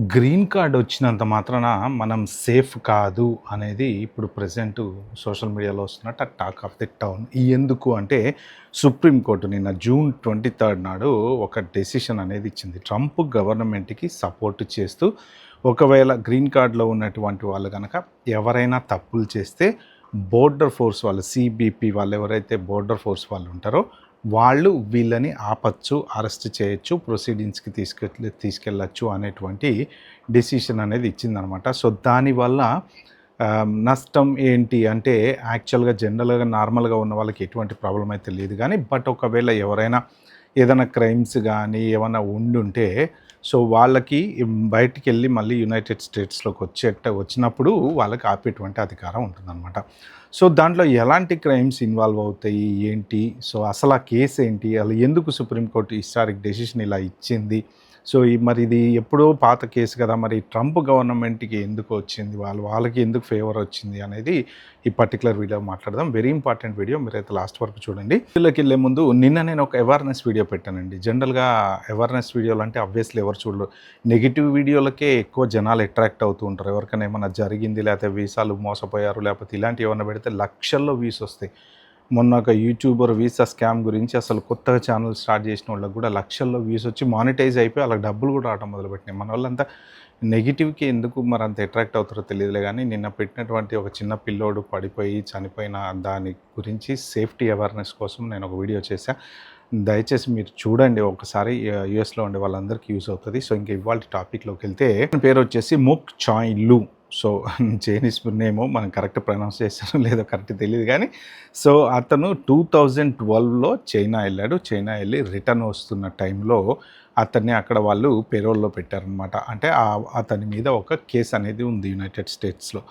Green card వచ్చినంత మాత్రాన మనం సేఫ్ కాదు అనేది ఇప్పుడు ప్రెజెంట్ సోషల్ మీడియాలో వస్తున్నట్టు టాక్ ఆఫ్ ది టౌన్. ఎందుకు అంటే సుప్రీంకోర్టు నిన్న జూన్ 23 నాడు ఒక డెసిషన్ అనేది ఇచ్చింది. ట్రంప్ గవర్నమెంట్కి సపోర్ట్ చేస్తూ ఒకవేళ గ్రీన్ కార్డ్లో ఉన్నటువంటి వాళ్ళు కనుక ఎవరైనా తప్పులు చేస్తే బోర్డర్ ఫోర్స్ వాళ్ళు సిబిపి వాళ్ళు ఎవరైతే బోర్డర్ ఫోర్స్ వాళ్ళు ఉంటారో వాళ్ళు వీళ్ళని ఆపచ్చు, అరెస్ట్ చేయొచ్చు, ప్రొసీడింగ్స్కి తీసుకెళ్ళచ్చు అనేటువంటి డెసిషన్ అనేది ఇచ్చిందనమాట. సో దానివల్ల నష్టం ఏంటి అంటే యాక్చువల్గా జనరల్గా నార్మల్గా ఉన్న వాళ్ళకి ఎటువంటి ప్రాబ్లం అయితే లేదు కానీ బట్ ఒకవేళ ఎవరైనా ఏదైనా క్రైమ్స్ కానీ ఏమైనా ఉండుంటే సో వాళ్ళకి బయటికి వెళ్ళి మళ్ళీ యునైటెడ్ స్టేట్స్లోకి వచ్చినప్పుడు వాళ్ళకి ఆపేటువంటి అధికారం ఉంటుందన్నమాట. సో దాంట్లో ఎలాంటి క్రైమ్స్ ఇన్వాల్వ్ అవుతాయి ఏంటి, సో అసలు ఆ కేసు ఏంటి, అలా ఎందుకు సుప్రీంకోర్టు హిస్టారిక్ డెసిషన్ ఇలా ఇచ్చింది, సో మరి ఇది ఎప్పుడో పాత కేసు కదా, మరి ట్రంప్ గవర్నమెంట్కి ఎందుకు వచ్చింది, వాళ్ళకి ఎందుకు ఫేవర్ వచ్చింది అనేది ఈ పర్టికులర్ వీడియో మాట్లాడదాం. వెరీ ఇంపార్టెంట్ వీడియో, మీరైతే లాస్ట్ వరకు చూడండి. వీళ్ళకి వెళ్ళే ముందు నిన్న నేను ఒక అవేర్నెస్ వీడియో పెట్టానండి. జనరల్గా అవేర్నెస్ వీడియోలు అంటే అబ్వియస్లీ ఎవరు చూడరు, నెగిటివ్ వీడియోలకే ఎక్కువ జనాలు అట్రాక్ట్ అవుతూ ఉంటారు. ఎవరికైనా ఏమైనా జరిగింది, లేకపోతే వీసాలు మోసపోయారు, లేకపోతే ఇలాంటివి ఏమైనా పెడితే లక్షల్లో వ్యూస్ వస్తాయి. మొన్న ఒక యూట్యూబర్ వీసా స్కామ్ గురించి అసలు కొత్తగా ఛానల్ స్టార్ట్ చేసిన వాళ్ళకి కూడా లక్షల్లో వ్యూస్ వచ్చి మానిటైజ్ అయిపోయి వాళ్ళకి డబ్బులు కూడా రావడం మొదలుపెట్టినాయి. మన వాళ్ళంతా నెగిటివ్కి ఎందుకు మరి అంత అట్రాక్ట్ అవుతారో తెలియదులే కానీ నిన్న పెట్టినటువంటి ఒక చిన్న పిల్లోడు పడిపోయి చనిపోయిన దాని గురించి సేఫ్టీ అవేర్నెస్ కోసం నేను ఒక వీడియో చేశాను. దయచేసి మీరు చూడండి ఒకసారి, యూఎస్లో ఉండే వాళ్ళందరికీ యూస్ అవుతుంది. సో ఇంకా ఇవాళ టాపిక్లోకి వెళ్తే పేరు వచ్చేసి ముక్ చాయ్ లూ. సో చైనీస్ నేమో మనం కరెక్ట్ ప్రొనౌన్స్ చేస్తారో లేదో కరెక్ట్ తెలియదు కానీ సో అతను 2012లో చైనా వెళ్ళాడు. చైనా వెళ్ళి రిటర్న్ వస్తున్న టైంలో అతన్ని అక్కడ వాళ్ళు పెరోల్లో పెట్టారనమాట. అంటే అతని మీద ఒక కేసు అనేది ఉంది యునైటెడ్ స్టేట్స్లో.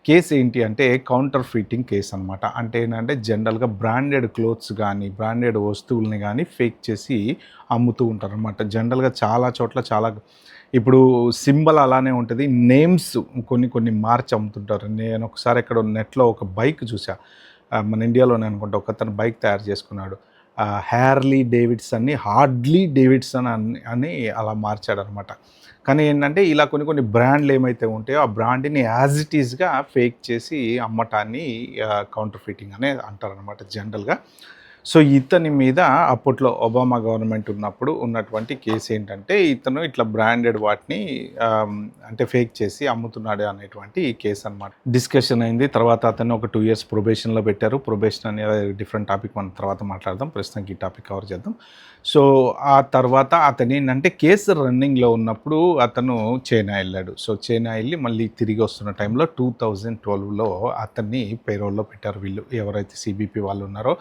కేసు ఏంటి అంటే కౌంటర్ ఫీటింగ్ కేసు అనమాట. అంటే ఏంటంటే జనరల్గా బ్రాండెడ్ క్లోత్స్ కానీ బ్రాండెడ్ వస్తువుల్ని కానీ ఫేక్ చేసి అమ్ముతూ ఉంటారు అనమాట. జనరల్గా చాలా చోట్ల చాలా ఇప్పుడు సింబల్ అలానే ఉంటుంది, నేమ్స్ కొన్ని మార్చి అమ్ముతుంటారు. నేను ఒకసారి ఇక్కడ నెట్లో ఒక బైక్ చూసా, మన ఇండియాలోనే అనుకుంటా, ఒకతను బైక్ తయారు చేసుకున్నాడు. హ్యార్లీ డేవిడ్సన్ని హార్డ్లీ డేవిడ్సన్ అని అలా మార్చాడనమాట. కానీ ఏంటంటే ఇలా కొన్ని బ్రాండ్లు ఏమైతే ఉంటాయో ఆ బ్రాండ్ని యాజ్ ఇట్ ఈస్గా ఫేక్ చేసి అమ్మటాన్ని కౌంటర్ ఫీటింగ్ అనే అంటారనమాట జనరల్గా. సో ఇతని మీద అప్పట్లో ఒబామా గవర్నమెంట్ ఉన్నప్పుడు ఉన్నటువంటి కేసు ఏంటంటే ఇతను ఇట్లా బ్రాండెడ్ వాటిని అంటే ఫేక్ చేసి అమ్ముతున్నాడు అనేటువంటి కేసు అనమాట. డిస్కషన్ అయింది. తర్వాత అతను ఒక 2 years ప్రొబేషన్లో పెట్టారు. ప్రొబేషన్ అనేది డిఫరెంట్ టాపిక్, మనం తర్వాత మాట్లాడదాం. ప్రస్తుతానికి ఈ టాపిక్ కవర్ చేద్దాం. సో ఆ తర్వాత అతను ఏంటంటే కేసు రన్నింగ్లో ఉన్నప్పుడు అతను చైనా వెళ్ళాడు. సో చైనా వెళ్ళి మళ్ళీ తిరిగి వస్తున్న టైంలో 2012లో అతన్ని పేరోల్లో పెట్టారు వీళ్ళు ఎవరైతే సిబిపి వాళ్ళు ఉన్నారో.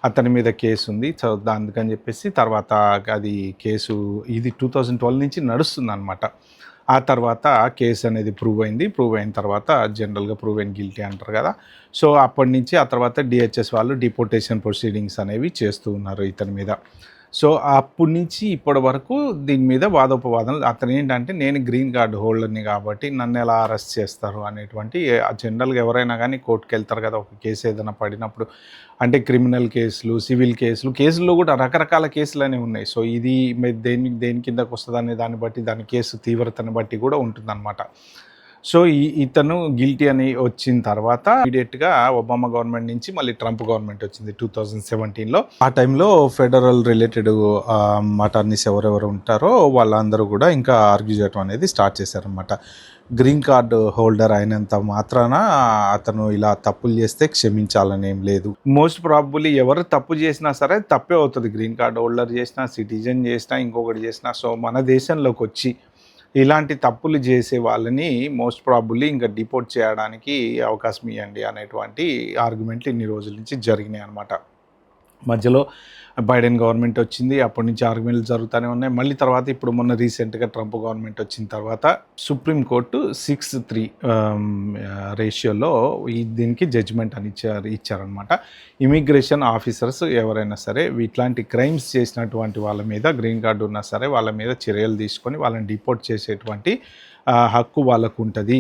అతని మీద కేసు ఉంది. సో అందుకని చెప్పేసి తర్వాత అది కేసు ఇది 2012 నుంచి నడుస్తుంది అనమాట. ఆ తర్వాత కేసు అనేది ప్రూవ్ అయిన తర్వాత జనరల్గా ప్రూవ్ అయిన గిల్టీ అంటారు కదా. సో అప్పటి నుంచి ఆ తర్వాత డిహెచ్ఎస్ వాళ్ళు డిపోర్టేషన్ ప్రొసీడింగ్స్ అనేవి చేస్తూ ఉన్నారు ఇతని మీద. సో అప్పటి నుంచి ఇప్పటి వరకు దీని మీద వాదోపవాదనలు. అతను ఏంటంటే నేను గ్రీన్ కార్డు హోల్డర్ని కాబట్టి నన్ను ఎలా అరెస్ట్ చేస్తారు అనేటువంటి, జనరల్గా ఎవరైనా కానీ కోర్టుకు వెళ్తారు కదా ఒక కేసు ఏదైనా పడినప్పుడు. అంటే క్రిమినల్ కేసులు, సివిల్ కేసుల్లో కూడా రకరకాల కేసులు అనేవి ఉన్నాయి. సో ఇది దేని కిందకు వస్తుంది అనే దాన్ని బట్టి, దాని కేసు తీవ్రతను బట్టి కూడా ఉంటుందన్నమాట. సో ఇతను గిల్టీ అని వచ్చిన తర్వాత ఇమీడియట్గా ఒబామా గవర్నమెంట్ నుంచి మళ్ళీ ట్రంప్ గవర్నమెంట్ వచ్చింది 2017లో. ఆ టైంలో ఫెడరల్ రిలేటెడ్ అటార్నీస్ ఎవరెవరు ఉంటారో వాళ్ళందరూ కూడా ఇంకా ఆర్గ్యూ చేయడం అనేది స్టార్ట్ చేశారనమాట. గ్రీన్ కార్డు హోల్డర్ అయినంత మాత్రాన అతను ఇలా తప్పులు చేస్తే క్షమించాలని ఏం లేదు. మోస్ట్ ప్రాబబుల్లీ ఎవరు తప్పు చేసినా సరే తప్పే అవుతుంది. గ్రీన్ కార్డు హోల్డర్ చేసినా, సిటిజన్ చేసినా, ఇంకొకటి చేసినా. సో మన దేశంలోకి వచ్చి ఇలాంటి తప్పులు చేసే వాళ్ళని మోస్ట్ ప్రాబుల్లీ ఇంకా డిపోర్ట్ చేయడానికి అవకాశం ఇవ్వండి అనేటువంటి ఆర్గ్యుమెంట్లు ఇన్ని రోజుల నుంచి జరిగినాయి అనమాట. మధ్యలో బైడెన్ గవర్నమెంట్ వచ్చింది, అప్పటి నుంచి ఆర్గ్యుమెంట్లు జరుగుతూనే ఉన్నాయి. మళ్ళీ తర్వాత ఇప్పుడు మొన్న రీసెంట్గా ట్రంప్ గవర్నమెంట్ వచ్చిన తర్వాత సుప్రీంకోర్టు 6-3 రేషియోలో దీనికి జడ్జిమెంట్ అని ఇచ్చారనమాట. ఇమిగ్రేషన్ ఆఫీసర్స్ ఎవరైనా సరే ఇట్లాంటి క్రైమ్స్ చేసినటువంటి వాళ్ళ మీద గ్రీన్ కార్డు ఉన్నా సరే వాళ్ళ మీద చర్యలు తీసుకొని వాళ్ళని డిపోర్ట్ చేసేటువంటి హక్కు వాళ్ళకు ఉంటుంది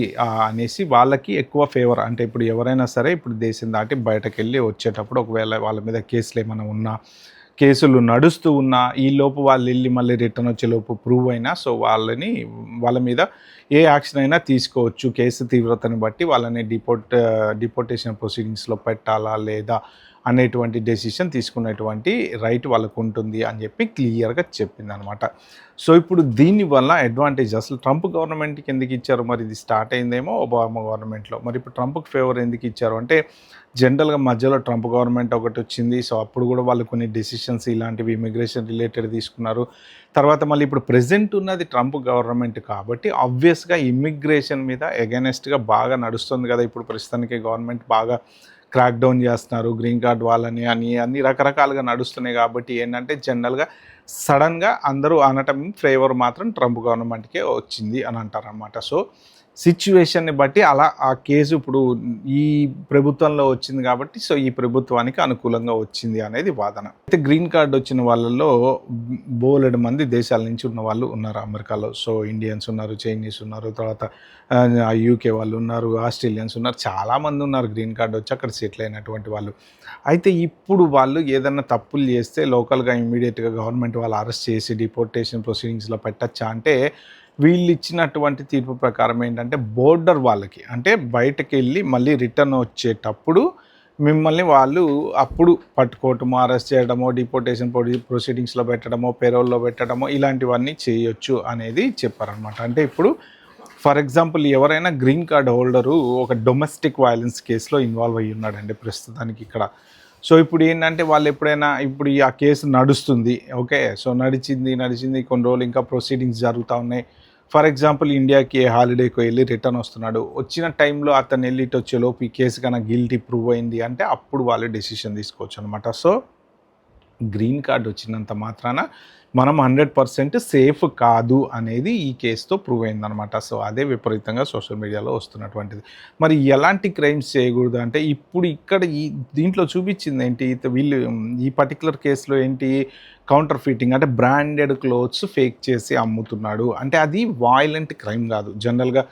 అనేసి వాళ్ళకి ఎక్కువ ఫేవర్. అంటే ఇప్పుడు ఎవరైనా సరే ఇప్పుడు దేశం దాటి బయటకు వెళ్ళి వచ్చేటప్పుడు ఒకవేళ వాళ్ళ మీద కేసులు ఏమైనా ఉన్నా, కేసులు నడుస్తూ ఉన్నా ఈలోపు వాళ్ళు వెళ్ళి మళ్ళీ రిటర్న్ వచ్చేలోపు ప్రూవ్ అయినా సో వాళ్ళ మీద ఏ యాక్షన్ అయినా తీసుకోవచ్చు. కేసు తీవ్రతని బట్టి వాళ్ళని డిపోర్టేషన్ ప్రొసీడింగ్స్లో పెట్టాలా లేదా అనేటువంటి డెసిషన్ తీసుకునేటువంటి రైట్ వాళ్ళకు ఉంటుంది అని చెప్పి క్లియర్గా చెప్పిందనమాట. సో ఇప్పుడు దీనివల్ల అడ్వాంటేజ్ అసలు ట్రంప్ గవర్నమెంట్కి ఎందుకు ఇచ్చారు, మరి ఇది స్టార్ట్ అయిందేమో ఒబామా గవర్నమెంట్లో, మరి ఇప్పుడు ట్రంప్కి ఫేవర్ ఎందుకు ఇచ్చారు అంటే జనరల్గా మధ్యలో ట్రంప్ గవర్నమెంట్ ఒకటి వచ్చింది. సో అప్పుడు కూడా వాళ్ళు కొన్ని డెసిషన్స్ ఇలాంటివి ఇమిగ్రేషన్ రిలేటెడ్ తీసుకున్నారు. తర్వాత మళ్ళీ ఇప్పుడు ప్రెజెంట్ ఉన్నది ట్రంప్ గవర్నమెంట్ కాబట్టి ఆబ్వియస్గా ఇమిగ్రేషన్ మీద ఎగెనెస్ట్గా బాగా నడుస్తుంది కదా ఇప్పుడు ప్రస్తుతానికి. గవర్నమెంట్ బాగా క్రాక్ డౌన్ చేస్తున్నారు, గ్రీన్ కార్డ్ వాళ్ళని అన్ని రకరకాలుగా నడుస్తున్నాయి. కాబట్టి ఏంటంటే జనరల్గా సడన్గా అందరూ అనటం ఫేవర్ మాత్రం ట్రంప్ గవర్నమెంట్కే వచ్చింది అని అంటారనమాట. సో సిచ్యువేషన్ని బట్టి అలా ఆ కేసు ఇప్పుడు ఈ ప్రభుత్వంలో వచ్చింది కాబట్టి సో ఈ ప్రభుత్వానికి అనుకూలంగా వచ్చింది అనేది వాదన. అయితే గ్రీన్ కార్డ్ వచ్చిన వాళ్ళల్లో బోలెడు మంది దేశాల నుంచి ఉన్న వాళ్ళు ఉన్నారు అమెరికాలో. సో ఇండియన్స్ ఉన్నారు, చైనీస్ ఉన్నారు, తర్వాత యూకే వాళ్ళు ఉన్నారు, ఆస్ట్రేలియన్స్ ఉన్నారు, చాలామంది ఉన్నారు గ్రీన్ కార్డ్ వచ్చి అక్కడ సెటిల్ అయినటువంటి వాళ్ళు. అయితే ఇప్పుడు వాళ్ళు ఏదన్నా తప్పులు చేస్తే లోకల్గా ఇమ్మీడియట్గా గవర్నమెంట్ వాళ్ళు అరెస్ట్ చేసి డిపోర్టేషన్ ప్రొసీడింగ్స్లో పెట్టచ్చా అంటే వీళ్ళు ఇచ్చినటువంటి తీర్పు ప్రకారం ఏంటంటే బోర్డర్ వాళ్ళకి అంటే బయటకు వెళ్ళి మళ్ళీ రిటర్న్ వచ్చేటప్పుడు మిమ్మల్ని వాళ్ళు అప్పుడు పట్టుకోవటమో, అరెస్ట్ చేయడమో, డిపోర్టేషన్ ప్రొసీడింగ్స్లో పెట్టడమో, పేరోల్లో పెట్టడమో ఇలాంటివన్నీ చేయొచ్చు అనేది చెప్పారనమాట. అంటే ఇప్పుడు ఫర్ ఎగ్జాంపుల్ ఎవరైనా గ్రీన్ కార్డ్ హోల్డరు ఒక డొమెస్టిక్ వైలెన్స్ కేసులో ఇన్వాల్వ్ అయ్యి ఉన్నాడండి ప్రస్తుతానికి ఇక్కడ. సో ఇప్పుడు ఏంటంటే వాళ్ళు ఎప్పుడైనా ఇప్పుడు ఆ కేసు నడుస్తుంది, ఓకే, సో నడిచింది కొన్ని రోజులు ఇంకా ప్రొసీడింగ్స్ జరుగుతూ ఉన్నాయి. ఫర్ ఎగ్జాంపుల్ ఇండియాకి హాలిడేకి వెళ్ళి రిటర్న్ వస్తున్నాడు, వచ్చిన టైంలో అతను వెళ్ళి వచ్చేలోపు ఈ కేసు కన్నా గిల్టీ ప్రూవ్ అయింది అంటే అప్పుడు వాళ్ళు డెసిషన్ తీసుకోవచ్చు అనమాట. సో గ్రీన్ కార్డ్ వచ్చినంత మాత్రాన మనం 100% సేఫ్ కాదు అనేది ఈ కేసుతో ప్రూవ్ అయిందనమాట. సో అదే విపరీతంగా సోషల్ మీడియాలో వస్తున్నటువంటిది. మరి ఎలాంటి క్రైమ్స్ చేయకూడదు అంటే ఇప్పుడు ఇక్కడ దీంట్లో చూపించింది ఏంటి, వీళ్ళు ఈ పర్టికులర్ కేసులో ఏంటి, కౌంటర్ ఫిట్టింగ్ అంటే బ్రాండెడ్ క్లోత్స్ ఫేక్ చేసి అమ్ముతున్నాడు అంటే అది వాయిలెంట్ క్రైమ్ కాదు. జనరల్గా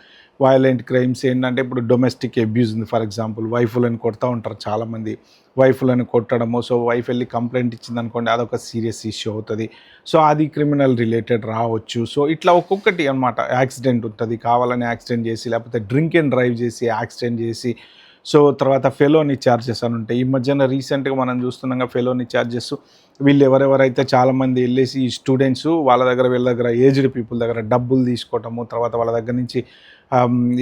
వాయిలెంట్ క్రైమ్స్ ఏంటంటే ఇప్పుడు డొమెస్టిక్ అబ్యూజ్ ఉంది, ఫర్ ఎగ్జాంపుల్ వైఫ్లను కొడతా ఉంటారు చాలామంది, వైఫ్లను కొట్టడము. సో వైఫ్ వెళ్ళి కంప్లైంట్ ఇచ్చింది అనుకోండి, అదొక సీరియస్ ఇష్యూ అవుతుంది. సో అది క్రిమినల్ రిలేటెడ్ రావచ్చు. సో ఇట్లా ఒక్కొక్కటి అనమాట. యాక్సిడెంట్ ఉంటుంది, కావాలని యాక్సిడెంట్ చేసి, లేకపోతే డ్రింక్ అండ్ డ్రైవ్ చేసి యాక్సిడెంట్ చేసి, సో తర్వాత ఫెలోని ఛార్జెస్ అని ఉంటాయి. ఈ మధ్యన రీసెంట్గా మనం చూస్తున్నాం ఫెలోని ఛార్జెస్. వీళ్ళు ఎవరెవరైతే చాలామంది వెళ్ళేసి ఈ స్టూడెంట్స్ వీళ్ళ దగ్గర ఏజ్డ్ పీపుల్ దగ్గర డబ్బులు తీసుకోవటము, తర్వాత వాళ్ళ దగ్గర నుంచి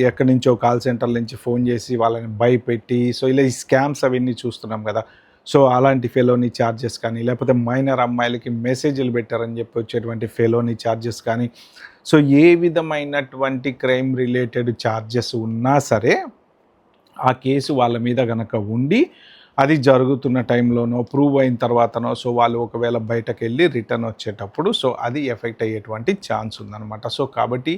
ఎక్కడి నుంచో కాల్ సెంటర్ నుంచి ఫోన్ చేసి వాళ్ళని భయపెట్టి, సో ఇలా ఈ స్కామ్స్ అవన్నీ చూస్తున్నాం కదా. సో అలాంటి ఫెలోని ఛార్జెస్ కానీ, లేకపోతే మైనర్ అమ్మాయిలకి మెసేజ్లు పెట్టారని చెప్పి వచ్చేటువంటి ఫెలోని ఛార్జెస్ కానీ, సో ఏ విధమైనటువంటి క్రైమ్ రిలేటెడ్ ఛార్జెస్ ఉన్నా సరే ఆ కేసు వాళ్ళ మీద కనుక ఉండి అది జరుగుతున్న టైంలోనో ప్రూవ్ అయిన తర్వాతనో సో వాళ్ళు ఒకవేళ బయటకు వెళ్ళి రిటర్న్ వచ్చేటప్పుడు సో అది ఎఫెక్ట్ అయ్యేటువంటి ఛాన్స్ ఉందన్నమాట. సో కాబట్టి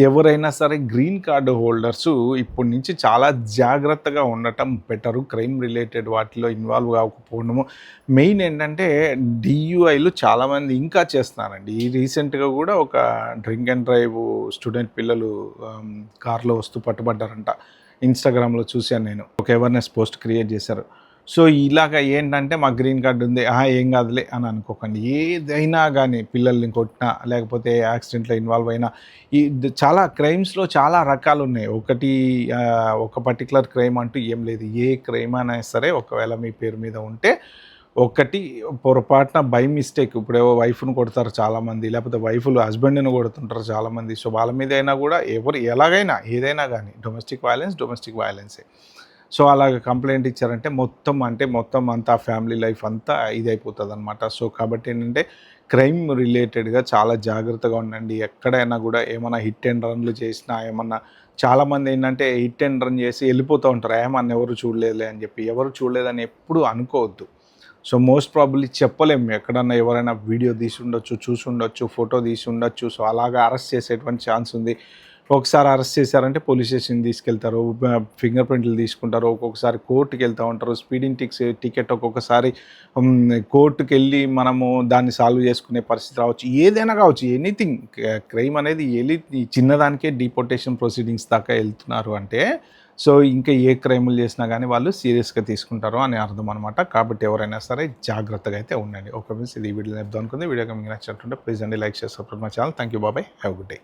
ఎవరైనా సరే గ్రీన్ కార్డు హోల్డర్స్ ఇప్పటి నుంచి చాలా జాగ్రత్తగా ఉండటం బెటరు. క్రైమ్ రిలేటెడ్ వాటిలో ఇన్వాల్వ్ కాకపోవడము. మెయిన్ ఏంటంటే డియూఐలు చాలామంది ఇంకా చేస్తున్నారండి. ఈ రీసెంట్గా కూడా ఒక డ్రింక్ అండ్ డ్రైవ్ స్టూడెంట్ పిల్లలు కార్లో వస్తూ పట్టుబడ్డారంట. ఇన్స్టాగ్రామ్లో చూశాను నేను, ఒక అవేర్నెస్ పోస్ట్ క్రియేట్ చేశారు. సో ఇలాగ ఏంటంటే మా గ్రీన్ కార్డు ఉంది, ఏం కాదులే అని అనుకోకండి. ఏదైనా కానీ పిల్లల్ని కొట్టినా లేకపోతే యాక్సిడెంట్లో ఇన్వాల్వ్ అయినా ఈ చాలా క్రైమ్స్లో చాలా రకాలు ఉన్నాయి. ఒక పర్టికులర్ క్రైమ్ అంటూ ఏం లేదు. ఏ క్రైమ్ అయినా సరే ఒకవేళ మీ పేరు మీద ఉంటే ఒకటి పొరపాటున బై మిస్టేక్ ఇప్పుడు వైఫ్ను కొడతారు చాలామంది, లేకపోతే వైఫ్లు హస్బెండ్ని కొడుతుంటారు చాలామంది. సో వాళ్ళ మీద అయినా కూడా ఎలాగైనా ఏదైనా కానీ డొమెస్టిక్ వైలెన్సే. సో అలాగ కంప్లైంట్ ఇచ్చారంటే మొత్తం అంతా ఫ్యామిలీ లైఫ్ అంతా ఇదైపోతుంది అనమాట. సో కాబట్టి ఏంటంటే క్రైమ్ రిలేటెడ్గా చాలా జాగ్రత్తగా ఉండండి. ఎక్కడైనా కూడా ఏమైనా హిట్ అండ్ రన్లు చేసినా ఏమన్నా చాలామంది ఏంటంటే హిట్ అండ్ రన్ చేసి వెళ్ళిపోతూ ఉంటారు, ఏమన్నా ఎవరు చూడలేదులే అని చెప్పి. ఎవరు చూడలేదని ఎప్పుడు అనుకోవద్దు. సో మోస్ట్ ప్రాబబ్లీ చెప్పలేము, ఎక్కడన్నా ఎవరైనా వీడియో తీసి ఉండొచ్చు, చూసి ఉండొచ్చు, ఫోటో తీసి ఉండొచ్చు. సో అలాగా అరెస్ట్ చేసేటువంటి ఛాన్స్ ఉంది. ఒకసారి అరెస్ట్ చేశారంటే పోలీస్ స్టేషన్‌కి తీసుకెళ్తారు. ఫింగర్ ప్రింట్లు తీసుకుంటారు. ఒక్కొక్కసారి కోర్ట్‌కెళ్తా ఉంటారు. స్పీడింగ్ టికెట్ ఒక్కొక్కసారి హ్మ్. కోర్ట్‌కెళ్ళి మనము దాన్ని సాల్వ్ చేసుకునే పరిస్థితి రావచ్చు. ఏదైనా కావచ్చు. ఎనీథింగ్ క్రైమ్ అనేది ఈ చిన్నదానికే డిపోర్టేషన్ ప్రొసీడింగ్స్ దాకా ఎళ్తున్నారు అంటే, సో, ఇంకా ఏ క్రైములు చేసినా గానీ వాళ్ళు సీరియస్‌గా తీసుకుంటారు అని అర్థం అనమాట. కాబట్టి ఎవరైనా సరే జాగ్రత్తగా అయితే ఉండండి. ఓకే ఫ్రెండ్స్, ఇది ఈ వీడియోలో చెప్దాం అనుకుంది. వీడియో మీకు నచ్చినట్టుంటే ప్లీజ్ అండి like, share, subscribe my channel. Thank you. Bye. Have a good day.